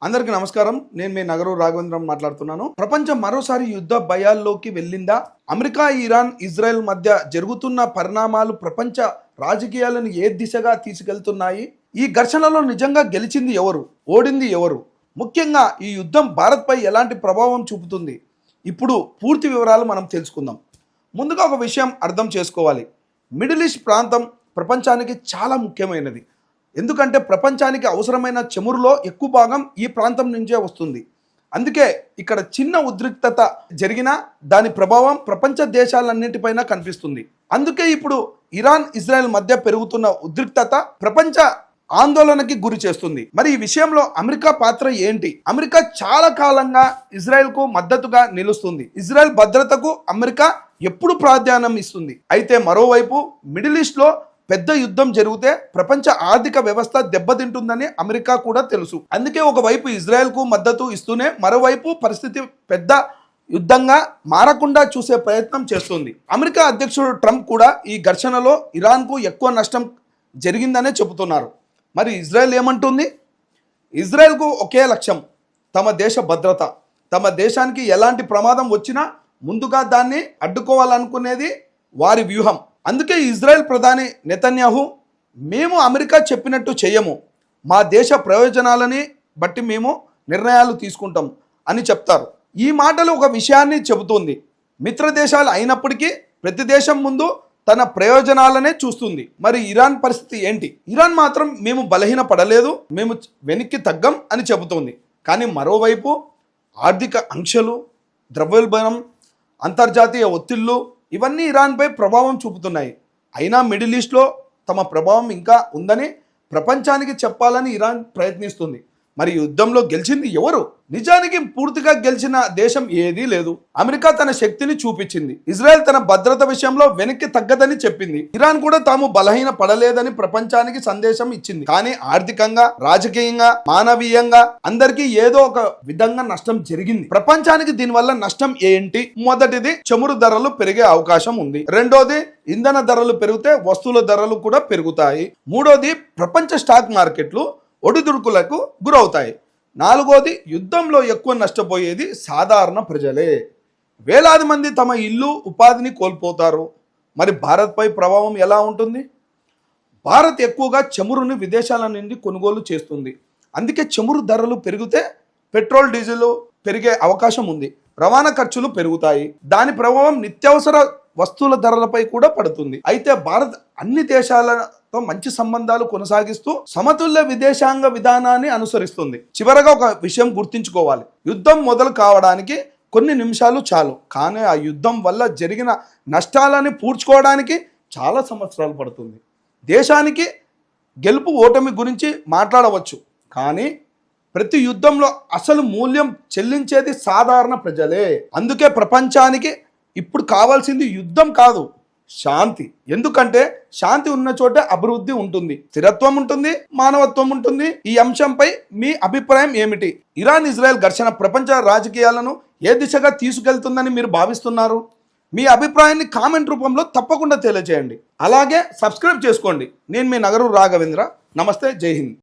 అందరికీ నమస్కారం. నేను మీ నగరు రాఘవేంద్రం మాట్లాడుతున్నాను. ప్రపంచం మరోసారి యుద్ధ భయాల్లోకి వెళ్ళిందా? అమెరికా, ఇరాన్, ఇజ్రాయెల్ మధ్య జరుగుతున్న పరిణామాలు ప్రపంచ రాజకీయాలను ఏ దిశగా తీసుకెళ్తున్నాయి? ఈ ఘర్షణలో నిజంగా గెలిచింది ఎవరు, ఓడింది ఎవరు? ముఖ్యంగా ఈ యుద్ధం భారత్పై ఎలాంటి ప్రభావం చూపుతుంది? ఇప్పుడు పూర్తి వివరాలు మనం తెలుసుకుందాం. ముందుగా ఒక విషయం అర్థం చేసుకోవాలి. మిడిల్ ఈస్ట్ ప్రాంతం ప్రపంచానికి చాలా ముఖ్యమైనది. ఎందుకంటే ప్రపంచానికి అవసరమైన చమురులో ఎక్కువ భాగం ఈ ప్రాంతం నుంచే వస్తుంది. అందుకే ఇక్కడ చిన్న ఉద్రిక్తత జరిగినా దాని ప్రభావం ప్రపంచ దేశాలన్నింటిపైన కనిపిస్తుంది. అందుకే ఇప్పుడు ఇరాన్, ఇజ్రాయెల్ మధ్య పెరుగుతున్న ఉద్రిక్తత ప్రపంచ ఆందోళనకి గురి చేస్తుంది. మరి ఈ విషయంలో అమెరికా పాత్ర ఏంటి? అమెరికా చాలా కాలంగా ఇజ్రాయెల్కు మద్దతుగా నిలుస్తుంది. ఇజ్రాయెల్ భద్రతకు అమెరికా ఎప్పుడు ప్రాధాన్యం ఇస్తుంది. అయితే మరోవైపు మిడిల్ ఈస్ట్లో పెద్ద యుద్ధం జరిగితే ప్రపంచ ఆర్థిక వ్యవస్థ దెబ్బతింటుందని అమెరికా కూడా తెలుసు. అందుకే ఒకవైపు ఇజ్రాయెల్కు మద్దతు ఇస్తూనే మరోవైపు పరిస్థితి పెద్ద యుద్ధంగా మారకుండా చూసే ప్రయత్నం చేస్తుంది. అమెరికా అధ్యక్షుడు ట్రంప్ కూడా ఈ ఘర్షణలో ఇరాన్కు ఎక్కువ నష్టం జరిగిందనే చెబుతున్నారు. మరి ఇజ్రాయెల్ ఏమంటుంది? ఇజ్రాయెల్కు ఒకే లక్ష్యం, తమ దేశ భద్రత. తమ దేశానికి ఎలాంటి ప్రమాదం వచ్చినా ముందుగా దాన్ని అడ్డుకోవాలనుకునేది వారి వ్యూహం. అందుకే ఇజ్రాయెల్ ప్రధాని నెతన్యాహు, మేము అమెరికా చెప్పినట్టు చేయము, మా దేశ ప్రయోజనాలని బట్టి మేము నిర్ణయాలు తీసుకుంటాం అని చెప్తారు. ఈ మాటలు ఒక విషయాన్ని చెబుతుంది. మిత్ర దేశాలు అయినప్పటికీ ప్రతి దేశం ముందు తన ప్రయోజనాలనే చూస్తుంది. మరి ఇరాన్ పరిస్థితి ఏంటి? ఇరాన్ మాత్రం మేము బలహీన పడలేదు, మేము వెనక్కి తగ్గం అని చెబుతోంది. కానీ మరోవైపు ఆర్థిక ఆంక్షలు, ద్రవ్యోల్బణం, అంతర్జాతీయ ఒత్తిళ్లు ఇవన్నీ ఇరాన్పై ప్రభావం చూపుతున్నాయి. అయినా మిడిల్ ఈస్ట్లో తమ ప్రభావం ఇంకా ఉందని ప్రపంచానికి చెప్పాలని ఇరాన్ ప్రయత్నిస్తుంది. మరి యుద్ధంలో గెలిచింది ఎవరు? నిజానికి పూర్తిగా గెలిచిన దేశం ఏదీ లేదు. అమెరికా తన శక్తిని చూపించింది. ఇజ్రాయెల్ తన భద్రత విషయంలో వెనక్కి తగ్గదని చెప్పింది. ఇరాన్ కూడా తాము బలహీన పడలేదని ప్రపంచానికి సందేశం ఇచ్చింది. కానీ ఆర్థికంగా, రాజకీయంగా, మానవీయంగా అందరికీ ఏదో ఒక విధంగా నష్టం జరిగింది. ప్రపంచానికి దీనివల్ల నష్టం ఏంటి? మొదటిది, చమురు ధరలు పెరిగే అవకాశం ఉంది. రెండోది, ఇంధన ధరలు పెరిగితే వస్తువుల ధరలు కూడా పెరుగుతాయి. మూడోది, ప్రపంచ స్టాక్ మార్కెట్లు ఒడిదుడుకులకు గురవుతాయి. నాలుగోది, యుద్ధంలో ఎక్కువ నష్టపోయేది సాధారణ ప్రజలే. వేలాది మంది తమ ఇల్లు, ఉపాధిని కోల్పోతారు. మరి భారత్పై ప్రభావం ఎలా ఉంటుంది? భారత్ ఎక్కువగా చమురుని విదేశాల నుండి కొనుగోలు చేస్తుంది. అందుకే చమురు ధరలు పెరిగితే పెట్రోల్, డీజిల్ పెరిగే అవకాశం ఉంది. రవాణా ఖర్చులు పెరుగుతాయి. దాని ప్రభావం నిత్యావసర వస్తువుల ధరలపై కూడా పడుతుంది. అయితే భారత్ అన్ని దేశాలతో మంచి సంబంధాలు కొనసాగిస్తూ సమతుల్య విదేశాంగ విధానాన్ని అనుసరిస్తుంది. చివరగా ఒక విషయం గుర్తుంచుకోవాలి. యుద్ధం మొదలు కావడానికి కొన్ని నిమిషాలు చాలు, కానీ ఆ యుద్ధం వల్ల జరిగిన నష్టాలని పూడ్చుకోవడానికి చాలా సంవత్సరాలు పడుతుంది. దేశానికి గెలుపు ఓటమి గురించి మాట్లాడవచ్చు, కానీ ప్రతి యుద్ధంలో అసలు మూల్యం చెల్లించేది సాధారణ ప్రజలే. అందుకే ప్రపంచానికి ఇప్పుడు కావాల్సింది యుద్ధం కాదు, శాంతి. ఎందుకంటే శాంతి ఉన్న చోట అభివృద్ధి ఉంటుంది, స్థిరత్వం ఉంటుంది, మానవత్వం ఉంటుంది. ఈ అంశంపై మీ అభిప్రాయం ఏమిటి? ఇరాన్, ఇజ్రాయెల్ ఘర్షణ ప్రపంచ రాజకీయాలను ఏ దిశగా తీసుకెళ్తుందని మీరు భావిస్తున్నారు? మీ అభిప్రాయాన్ని కామెంట్ రూపంలో తప్పకుండా తెలియజేయండి. అలాగే సబ్స్క్రైబ్ చేసుకోండి. నేను మీ నగరు రాఘవేంద్ర. నమస్తే, జై హింద్.